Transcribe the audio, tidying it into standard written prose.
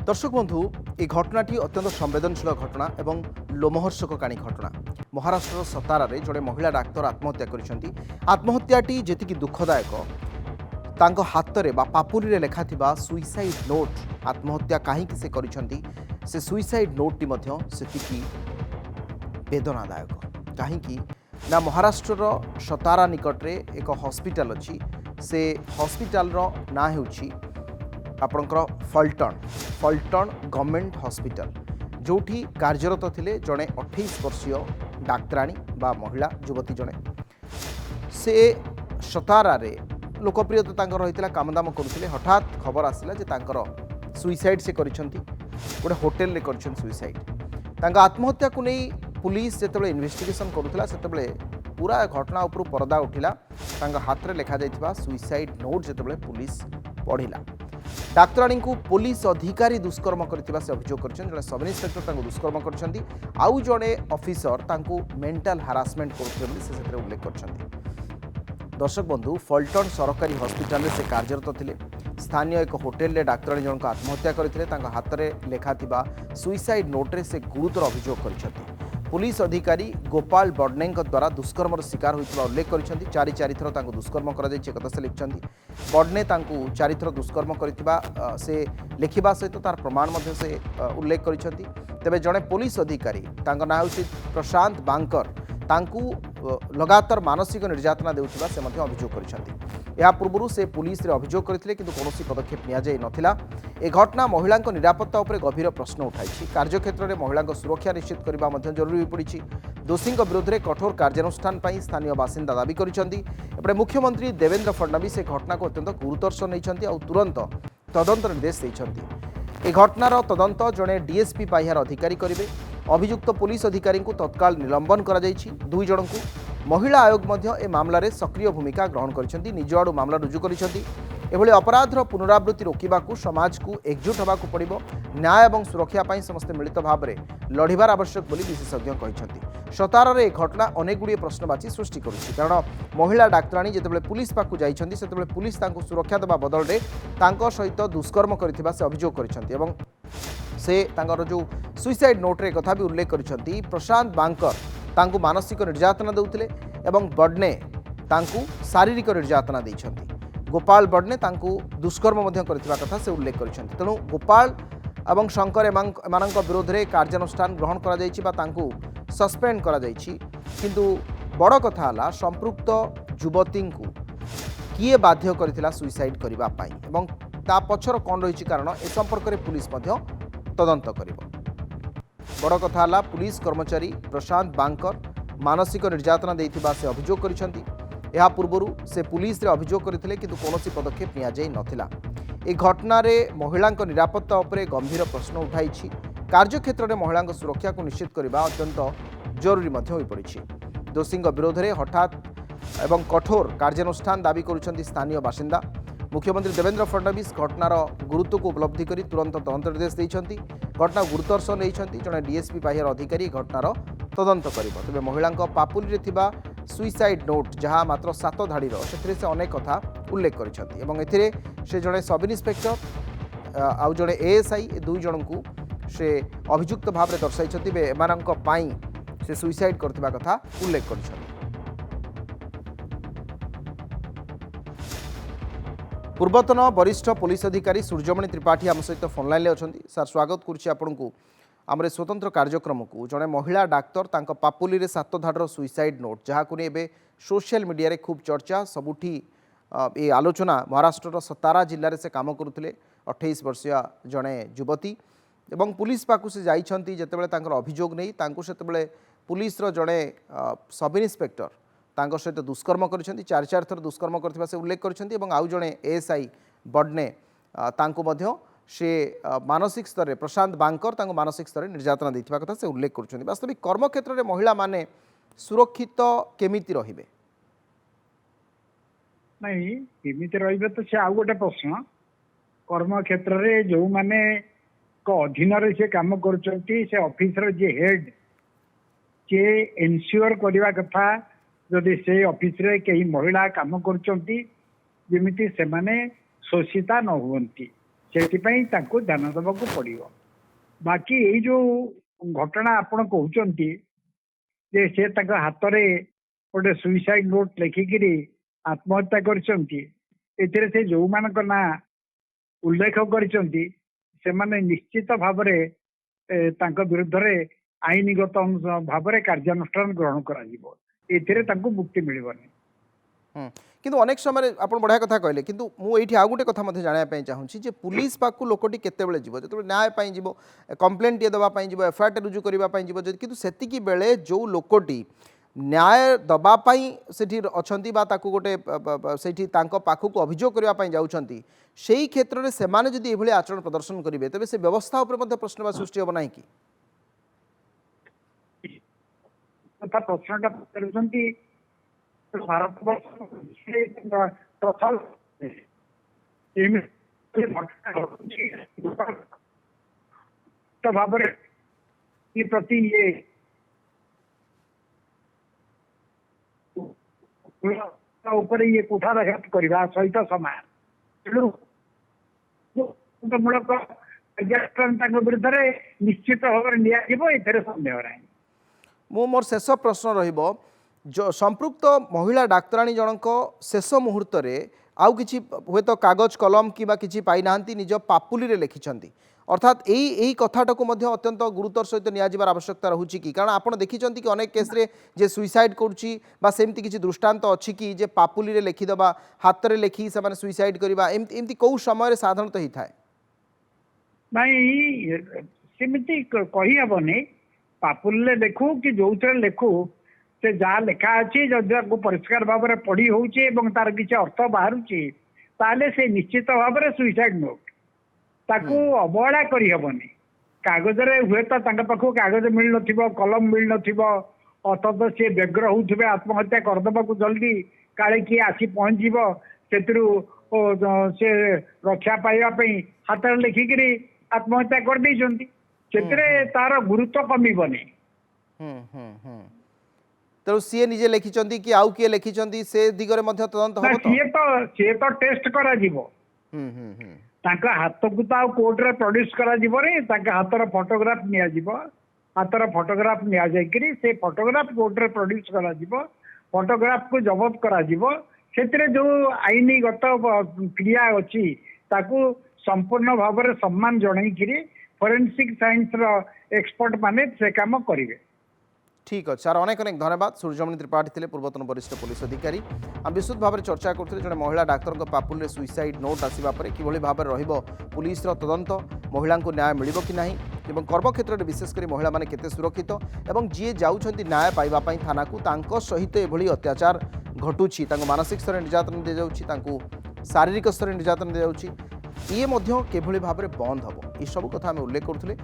दर्शक बंधु এই ঘটনাটি অত্যন্ত সংবেদনশীল ঘটনা এবং লোমহর্ষককারী ঘটনা। মহারাষ্ট্রর সতারারে জଣେ মহিলা ডাক্তার আত্মহত্যা କରିଛନ୍ତି। আত্মহত্যাটি যেତିকি দুঃখଦାয়ক, ତାଙ୍କ ହାତରେ ବା ପାପୁଲିରେ ଲେଖାଥିବା ସୁଇସାଇଡ୍ ନୋଟ୍, ଆତ୍ମହତ୍ୟା କାହିଁକି ସେ କରିଛନ୍ତି ସେ ସୁଇସାଇଡ୍ ନୋଟ୍ଟି ମଧ୍ୟ ସେତିକି ବେଦନାଦାୟକ। କାହିଁକି ନା ମହାରାଷ୍ଟ୍ରର ସତାରା ନିକଟରେ ଏକ ହସ୍ପିଟାଲ ଅଛି। ସେ ହସ୍ପିଟାଲର ନାଁ ହେଉଛି ଆପଣଙ୍କର ଫଲ୍ଟନ୍ ଗଭର୍ଣ୍ଣମେଣ୍ଟ ହସ୍ପିଟାଲ, ଯେଉଁଠି କାର୍ଯ୍ୟରତ ଥିଲେ ଜଣେ 28 ବର୍ଷୀୟ ଡାକ୍ତରାଣୀ ବା ମହିଳା ଯୁବତୀ ଜଣେ। ସେ ସତାରାରେ ଲୋକପ୍ରିୟତା ତାଙ୍କର ରହିଥିଲା, କାମଦାମ କରୁଥିଲେ। ହଠାତ୍ ଖବର ଆସିଲା ଯେ ତାଙ୍କର ସୁଇସାଇଡ୍ ସେ କରିଛନ୍ତି, ଗୋଟେ ହୋଟେଲରେ କରିଛନ୍ତି ସୁଇସାଇଡ୍। ତାଙ୍କ ଆତ୍ମହତ୍ୟାକୁ ନେଇ ପୁଲିସ ଯେତେବେଳେ ଇନଭେଷ୍ଟିଗେସନ୍ କରୁଥିଲା ସେତେବେଳେ ପୁରା ଘଟଣା ଉପରୁ ପରଦା ଉଠିଲା। ତାଙ୍କ ହାତରେ ଲେଖାଯାଇଥିବା ସୁଇସାଇଡ୍ ନୋଟ୍ ଯେତେବେଳେ ପୁଲିସ ପଢ଼ିଲା, ডাক্তারাণীଙ୍କୁ পুলিশ অধিকারী দুষ্কর্ম କରିଥିବା ସେ ଅଭିଯୋଗ କରିଛନ୍ତି। ଜଣେ ସବ୍ ଇନ୍ସପେକ୍ଟର ତାଙ୍କୁ ଦୁଷ୍କର୍ମ କରିଛନ୍ତି, ଆଉ ଜଣେ ଅଫିସର ତାଙ୍କୁ ମେଣ୍ଟାଲ ହାରାସମେଣ୍ଟ କରୁଥିଲେ ବୋଲି ସେ ସେଥିରେ ଉଲ୍ଲେଖ କରିଛନ୍ତି। ଦର୍ଶକ ବନ୍ଧୁ, ଫଲ୍ଟନ୍ ସରକାରୀ ହସ୍ପିଟାଲରେ ସେ କାର୍ଯ୍ୟରତ ଥିଲେ। ସ୍ଥାନୀୟ ଏକ ହୋଟେଲରେ ଡାକ୍ତରାଣୀ ଜଣଙ୍କ ଆତ୍ମହତ୍ୟା କରିଥିଲେ। ତାଙ୍କ ହାତରେ ଲେଖାଥିବା ସୁଇସାଇଡ୍ ନୋଟ୍ରେ ସେ ଗୁରୁତର ଅଭିଯୋଗ କରିଛନ୍ତି। पुलिस अधिकारी गोपाल बडने द्वारा दुष्कर्मर शिकार होता उल्लेख कर चारि थर दुष्कर्म कर से लिखिं। बडने चारि थर दुष्कर्म से लिखा सहित तार प्रमाण से उल्लेख कर तेज जड़े पुलिस अधिकारी ना हूँ प्रशांत बांकर लगातार मानसिक निर्यातना देउथिबा से अभियोग कर पूर्व से पुलिस रे अभियोग करथिले, किंतु कौन पदक्षेप नियाजाई नथिला। ए घटना महिला निरापत्ता उपर गभीर प्रश्न उठाई। कार्यक्षेत्र में महिला सुरक्षा निश्चित करने जरूरी हो पड़ी। दोषी विरोध में कठोर कार्यानुष्ठान पर स्थानीय बासिंदा दाबी करपटे मुख्यमंत्री देवेंद्र फडणवीस ए घटना को अत्यंत गुरुतर सह नहीं और तुरंत तदंत निर्देश देते। ए घटनार तदंत जड़े डीएसपी पाइहार अधिकारी करेंगे। अभियुक्त पुलिस अधिकारी को तत्काल निलंबन कर दुई जन को महिला आयोग ए मामलें सक्रिय भूमिका ग्रहण कर निज आड़ मामला रुजु कर अपराधर पुनरावृत्ति रोकवा समाज को एकजुट होगा पड़ो। न्याय और सुरक्षा समस्ते मिलित भाव में लड़ार आवश्यक बोली विशेषज्ञ कहते। सतारार ए घटना अनेक गुड़िए प्रश्नवाची सृष्टि करुच्ची, कारण महिला डाक्तराणी जिते पुलिस पाक जाइछन्ति सेतेबेले पुलिस सुरक्षा देवा बदल में सहित दुष्कर्म कर अभियोग कर से जो सुइसाइड नोट्रे कथा भी उल्लेख कर प्रशांत बांकर तांकु मानसिक निर्यातना देउथिले एवं बडने तांकु शारीरिक निर्यातना देइछन्ति। गोपाल बडने तांकु दुष्कर्म करथिबा कथा से उल्लेख करिसेंति। तेणु गोपाल एवं शंकर एमानक विरोध में कार्यानुष्ठान ग्रहण करा जायछि बा तांकु सस्पेंड करा जायछि, किंतु बड़ कथा हला संपृक्त युवती को किए बाध्य करथिला सुइसाइड करिबा पई एवं ता पछर कोन रहिछि कारण ए संपर्क में पुलिस मध्य तदंत करिबो। बड़ कथा हला पुलिस कर्मचारी प्रशांत बांकर मानसिक निर्यातना देइथिबा से अभियोग करिसेंति। यह पूर्व से पुलिस रे अभियोग करथिले, किंतु कौनसी पदक्षेप निया जाई नथिला। ए घटना रे महिला निरापत्ता उपरे गंभीर प्रश्न उठाई। कार्यक्षेत्र में महिला सुरक्षा को निश्चित करने अत्यंत जरूरी हो पड़ी। दोषी विरोध में हठात एवं कठोर कार्यानुष्ठान दाबी करुछन्ति स्थानीय बासिंदा। मुख्यमंत्री देवेंद्र फडणवीस घटनार गुरुत्व को उपलब्धि कर तुरंत तदंत निर्देश देइछन्ति। घटना गुरुतर सह नहीं जड़े डीएसपी पाइहार अधिकारी घटनार तदंत कर तेज महिला पापुली थिबा सुइसाइड नोट जहाँ मात्र 7 धाड़ीर से अनेक कथा उल्लेख कर जड़े सब इन्स्पेक्टर आउ जड़े एएसआई दुई जन को से अभियुक्त भाव में दर्शाई एमानंक पाई से सुइसाइड करथिबा कथा उल्लेख कर। पूर्वतन वरिष्ठ पुलिस अधिकारी सूर्यमणि त्रिपाठी आम सहित फोनलाइन अच्छा। सर स्वागत करुच्ची आपण को आमरे स्वतंत्र कार्यक्रम को। जड़े महिला डाक्तर तांको पापुली रे 7 धाड़र सुइसाइड नोट जहाँ को एबे सोशल मीडिया रे खूब चर्चा सबुठी ये आलोचना। महाराष्ट्र सतारा जिले में से काम करुले 28 वर्षीय जड़े युवती एवं पुलिस पाक से जाइछन्ति जेतेबेले तांकर अभियोग नहीं से पुलिस जड़े सब इन्स्पेक्टर तांको सहित दुष्कर्म कर चार थर दुष्कर्म करथिबा से उल्लेख कर आउ जड़े एएसआई बडने तांको मध्य से मानसिक स्तर में प्रशांत बांकर तांको मानसिक स्तर निर्यातना देथिबा कथा से उल्लेख कर। वास्तविक कर्मक्षेत्र में महिला माने सुरक्षित केमिति रहिबे? नहीं केमिति रहिबे तो से आउ गोटे प्रश्न। कर्मक्षेत्र में जो माने को अधीन रे से काम करचंती से ऑफिसर जे हेड के एनश्योर करबा कथा जदि से ऑफिस रे कई महिला काम करचंती जेमिति से माने शोषिता न हुवंती ସେଥିପାଇଁ ତାଙ୍କୁ ଧ୍ୟାନ ଦେବାକୁ ପଡ଼ିବ। ବାକି ଏଇ ଯୋଉ ଘଟଣା ଆପଣ କହୁଛନ୍ତି ଯେ ସେ ତାଙ୍କ ହାତରେ ଗୋଟେ ସୁଇସାଇଡ୍ ନୋଟ୍ ଲେଖିକିରି ଆତ୍ମହତ୍ୟା କରିଛନ୍ତି, ଏଥିରେ ସେ ଯୋଉମାନଙ୍କ ନାଁ ଉଲ୍ଲେଖ କରିଛନ୍ତି ସେମାନେ ନିଶ୍ଚିତ ଭାବରେ ତାଙ୍କ ବିରୁଦ୍ଧରେ ଆଇନଗତ ଭାବରେ କାର୍ଯ୍ୟାନୁଷ୍ଠାନ ଗ୍ରହଣ କରାଯିବ। ଏଥିରେ ତାଙ୍କୁ ମୁକ୍ତି ମିଳିବନି। କିନ୍ତୁ ଅନେକ ସମୟରେ ଆପଣ ବଢ଼ିଆ କଥା କହିଲେ, କିନ୍ତୁ ମୁଁ ଏଇଠି ଆଉ ଗୋଟେ କଥା ମଧ୍ୟ ଜାଣିବା ପାଇଁ ଚାହୁଁଛି ଯେ ପୁଲିସ ପାଖକୁ ଲୋକଟି କେତେବେଳେ ଯିବ, ଯେତେବେଳେ ନ୍ୟାୟ ପାଇଁ ଯିବ, କମ୍ପ୍ଲେନ୍ଟିଏ ଦେବା ପାଇଁ ଯିବ, ଏଫଆଇଆର୍ଟେ ରୁଜୁ କରିବା ପାଇଁ ଯିବ, କିନ୍ତୁ ସେତିକି ବେଳେ ଯେଉଁ ଲୋକଟି ନ୍ୟାୟ ଦେବା ପାଇଁ ସେଠି ଅଛନ୍ତି ବା ତାକୁ ଗୋଟେ ସେଇଠି ତାଙ୍କ ପାଖକୁ ଅଭିଯୋଗ କରିବା ପାଇଁ ଯାଉଛନ୍ତି, ସେଇ କ୍ଷେତ୍ରରେ ସେମାନେ ଯଦି ଏଭଳି ଆଚରଣ ପ୍ରଦର୍ଶନ କରିବେ ତେବେ ସେ ବ୍ୟବସ୍ଥା ଉପରେ ମଧ୍ୟ ପ୍ରଶ୍ନବାଚୀ ସୃଷ୍ଟି ହେବ ନାହିଁ କି? କଥା ପ୍ରଶ୍ନଟା ପଚାରୁଛନ୍ତି ଭାରତବର୍ଷ ଭାବରେ ପ୍ରତି ଇଏ ଉପରେ ଇଏ କୁଠାରଘାତ କରିବା ସହିତ ସମାନ। ତେଣୁ ମୂଳକ କାର୍ଯ୍ୟାନୁଷ୍ଠାନ ତାଙ୍କ ବିରୁଦ୍ଧରେ ନିଶ୍ଚିତ ଭାବରେ ନିଆଯିବ, ଏଥିରେ ସନ୍ଦେହ ନାହିଁ। मोर शेष प्रश्न रहिबो जो संपृक्त महिला डाक्तराणी जनक शेष मुहूर्त आउ किछि हुए तो कागज कलम कि किछि पाई नांती निज पापुली रे लिखिछंती, अर्थात यही कथाटा को मध्य अत्यंत गुरुतर सहित नियाजिबार आवश्यकता रहुछि कि कारण आपण देखिछंती कि अनेक केस रे जे सुइसाइड करूछि बा सेमती किछि दृष्टांत अछि कि जे पापुली रे लिखि दबा हाथ रे लिखि से माने सुइसाइड करबा एमती को समय रे साधारणतः ही थाए नहीं सेमती कहि हबनी। पापुले लेखु कि जोथे लेखु से जहाँ लेखा अच्छी जब परिष्कार भाव में पढ़ी होउछि एवं तार किछि अर्थ बाहरुछि ताले से निश्चित भाव में सुइसाइड नोट ताकू अवहेला करि हबनी। कागज रे हुए तो तांका पाखु कागज मिल नथिबो, कलम मिल नथिबो, अथवा से व्यग्र होउथिबे आत्महत्या करदबाकू जल्दी काले किए आसी पहुंच जीवो सेतिरु से रक्षा पाइबा पई हाथ लिखिकरी आत्महत्या कर दैछंती, सेतिरे तार गुरुत्व कमिबनी। तेणु सी निजे लिखिं कि आउ किए लिखिं से दिगरे मध्य तदंत हो सी तो टेस्ट करा जीवो तांका हाथ को तो कोर्ट रे प्रोड्यूस करा जीवो रे तांका हाथर फोटोग्राफ निया जीवो, हाथर फोटोग्राफ निया जायकरी से फोटोग्राफ कोर्ट रे प्रोड्यूस करा जीवो, फोटोग्राफ को जब्त करा जीवो, सेतिरे जो आईनगत क्रिया अछि ताकू संपूर्ण भाव में सम्मान जणाइकरी फोरेंसिक साइंस रो एक्सपर्ट माने से काम करिवे। ठीक अच्छे सर, अनेक अनेक धन्यवाद। सूर्यमणि त्रिपाठी थे पूर्वतन वरिष्ठ पुलिस अधिकारी। आम विस्तृत भाव में चर्चा करते जड़े महिला डाक्तर पापुल में सुइसाइड नोट आसवा कि भाव में पुलिस तदंत, महिला को न्याय मिल कि ना, कर्मक्षेत्र में विशेषकर महिला मैंने केते सुरक्षित और जी जाऊँच न्याय पाइबापी थाना को सहित एभली अत्याचार घटुची, मानसिक स्तर निर्यातन दी जाऊँ, शारीरिक स्तर निर्यातन दी जाऊँ, ये भाव में बंद हम, ये सब कथा आम उल्लेख करुले।